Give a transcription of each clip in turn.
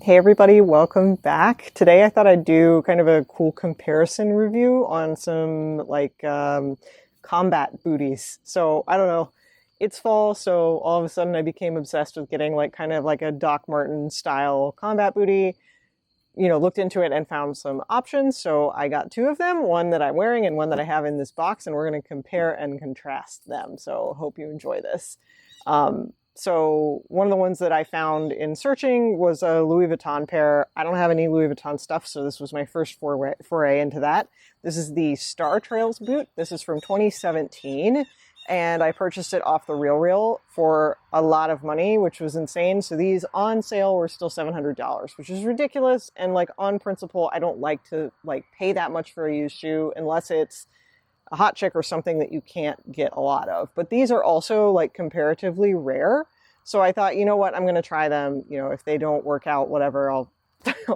Hey everybody, welcome back. Today I thought I'd do kind of a cool comparison review on some combat booties. So I don't know, it's fall, so all of a sudden I became obsessed with getting kind of like a Doc Martin style combat booty. Looked into it and found some options. So I got two of them, one that I'm wearing and one that I have in this box, and we're going to compare and contrast them. So hope you enjoy this. So one of the ones that I found in searching was a Louis Vuitton pair. I don't have any Louis Vuitton stuff, so this was my first foray into that. This is the Star Trails boot. This is from 2017, and I purchased it off the RealReal for a lot of money, which was insane. So these on sale were still $700, which is ridiculous. And on principle, I don't like to pay that much for a used shoe unless it's a hot chick or something that you can't get a lot of. But these are also comparatively rare. So I thought, you know what, I'm going to try them. If they don't work out, whatever, I'll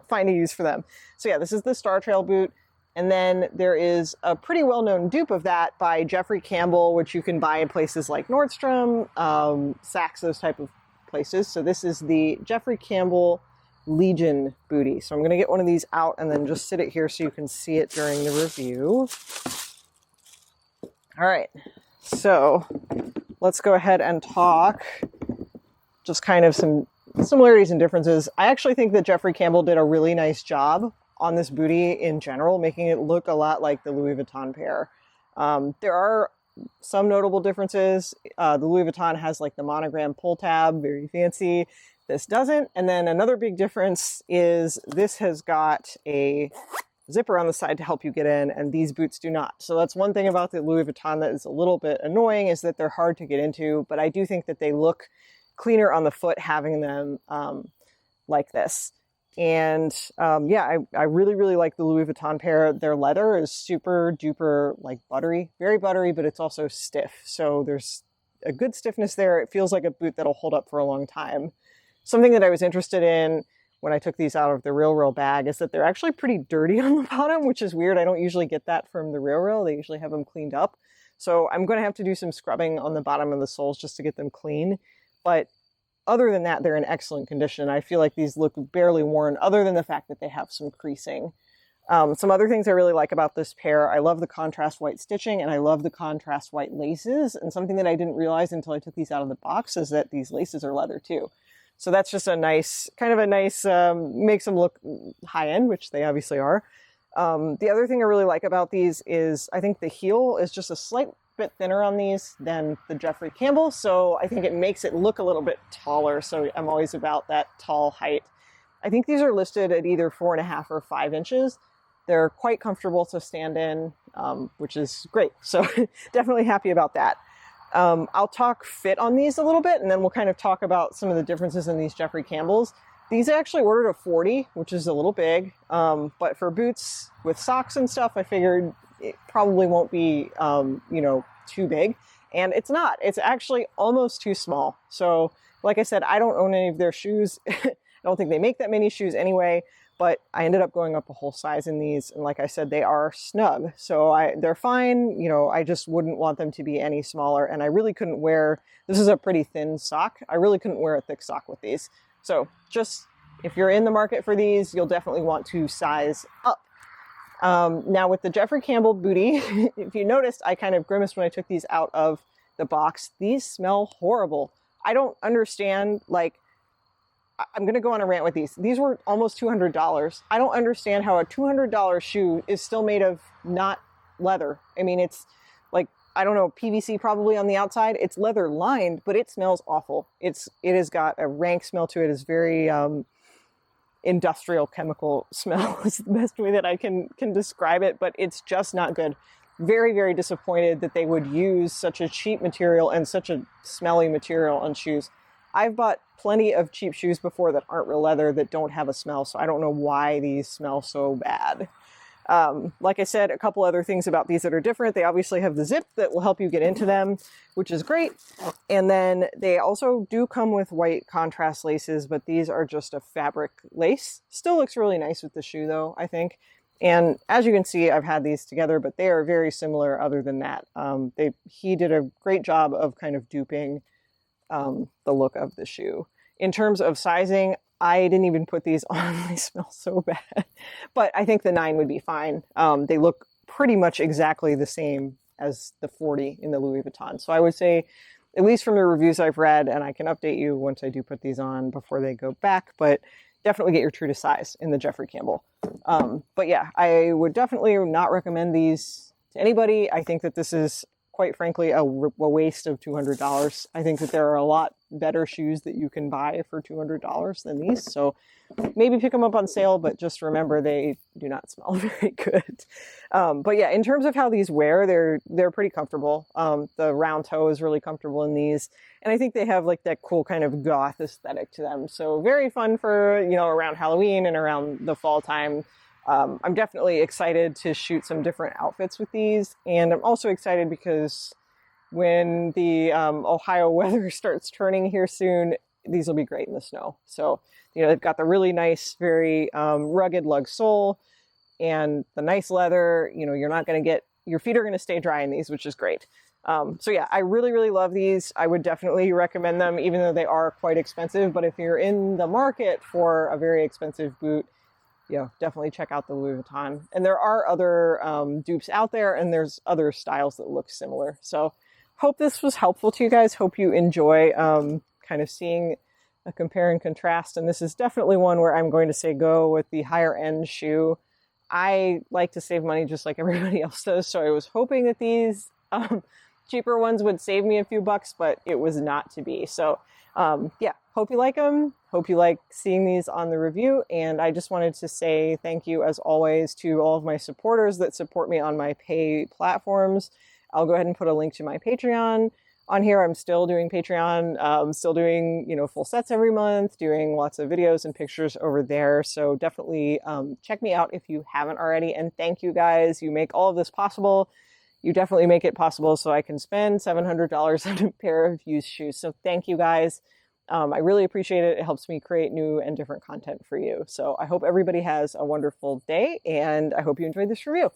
find a use for them. So yeah, this is the Star Trail boot. And then there is a pretty well-known dupe of that by Jeffrey Campbell, which you can buy in places like Nordstrom, Saks, those type of places. So this is the Jeffrey Campbell Legion booty. So I'm going to get one of these out and then just sit it here so you can see it during the review. All right, so let's go ahead and talk just kind of some similarities and differences. I actually think that Jeffrey Campbell did a really nice job on this booty in general, making it look a lot like the Louis Vuitton pair. There are some notable differences. The Louis Vuitton has the monogram pull tab, very fancy. This doesn't. And then another big difference is this has got a zipper on the side to help you get in, and these boots do not. So that's one thing about the Louis Vuitton that is a little bit annoying, is that they're hard to get into, but I do think that they look cleaner on the foot having them like this. And yeah, I really, really like the Louis Vuitton pair. Their leather is super duper buttery, very buttery, but it's also stiff. So there's a good stiffness there. It feels like a boot that'll hold up for a long time. Something that I was interested in when I took these out of the RealReal bag is that they're actually pretty dirty on the bottom, which is weird. I don't usually get that from the RealReal. They usually have them cleaned up. So I'm going to have to do some scrubbing on the bottom of the soles just to get them clean. But other than that, they're in excellent condition. I feel like these look barely worn, other than the fact that they have some creasing. Some other things I really like about this pair, I love the contrast white stitching, and I love the contrast white laces. And something that I didn't realize until I took these out of the box is that these laces are leather too. So that's just makes them look high-end, which they obviously are. The other thing I really like about these is I think the heel is just a slight bit thinner on these than the Jeffrey Campbell. So I think it makes it look a little bit taller. So I'm always about that tall height. I think these are listed at either 4.5 or 5 inches. They're quite comfortable to stand in, which is great. So definitely happy about that. I'll talk fit on these a little bit, and then we'll kind of talk about some of the differences in these Jeffrey Campbells. These I actually ordered a 40, which is a little big, but for boots with socks and stuff, I figured it probably won't be, too big. And it's not. It's actually almost too small. So, like I said, I don't own any of their shoes. I don't think they make that many shoes anyway, but I ended up going up a whole size in these. And like I said, they are snug. So they're fine. I just wouldn't want them to be any smaller. And I really couldn't wear, this is a pretty thin sock. I really couldn't wear a thick sock with these. So just, if you're in the market for these, you'll definitely want to size up. Now with the Jeffrey Campbell booty, if you noticed, I kind of grimaced when I took these out of the box. These smell horrible. I don't understand, I'm going to go on a rant with these. These were almost $200. I don't understand how a $200 shoe is still made of not leather. I mean, it's I don't know, PVC probably on the outside. It's leather lined, but it smells awful. It has got a rank smell to it. It's very industrial chemical smell is the best way that I can describe it, but it's just not good. Very, very disappointed that they would use such a cheap material and such a smelly material on shoes. I've bought plenty of cheap shoes before that aren't real leather that don't have a smell, so I don't know why these smell so bad. Like I said, a couple other things about these that are different. They obviously have the zip that will help you get into them, which is great. And then they also do come with white contrast laces, but these are just a fabric lace. Still looks really nice with the shoe though, I think. And as you can see, I've had these together, but they are very similar other than that. He did a great job of kind of duping the look of the shoe. In terms of sizing, I didn't even put these on. They smell so bad. But I think the 9 would be fine. They look pretty much exactly the same as the 40 in the Louis Vuitton. So I would say, at least from the reviews I've read, and I can update you once I do put these on before they go back, but definitely get your true to size in the Jeffrey Campbell. But yeah, I would definitely not recommend these to anybody. I think that this is, quite frankly, a waste of $200. I think that there are a lot better shoes that you can buy for $200 than these. So maybe pick them up on sale, but just remember they do not smell very good. But yeah, in terms of how these wear, they're pretty comfortable. The round toe is really comfortable in these. And I think they have like that cool kind of goth aesthetic to them. So very fun for, around Halloween and around the fall time. I'm definitely excited to shoot some different outfits with these. And I'm also excited because when the Ohio weather starts turning here soon, these will be great in the snow. So, they've got the really nice, very rugged lug sole and the nice leather. You're not going to get, your feet are going to stay dry in these, which is great. So yeah, I really, really love these. I would definitely recommend them, even though they are quite expensive. But if you're in the market for a very expensive boot, definitely check out the Louis Vuitton. And there are other dupes out there, and there's other styles that look similar. So hope this was helpful to you guys. Hope you enjoy kind of seeing a compare and contrast. And this is definitely one where I'm going to say go with the higher end shoe. I like to save money just like everybody else does. So I was hoping that these cheaper ones would save me a few bucks, but it was not to be. So yeah, hope you like them. Hope you like seeing these on the review. And I just wanted to say thank you, as always, to all of my supporters that support me on my pay platforms. I'll go ahead and put a link to my Patreon on here. I'm still doing Patreon, still doing, full sets every month, doing lots of videos and pictures over there. So definitely check me out if you haven't already. And thank you guys. You make all of this possible. You definitely make it possible so I can spend $700 on a pair of used shoes. So thank you guys. I really appreciate it. It helps me create new and different content for you. So I hope everybody has a wonderful day, and I hope you enjoyed this review.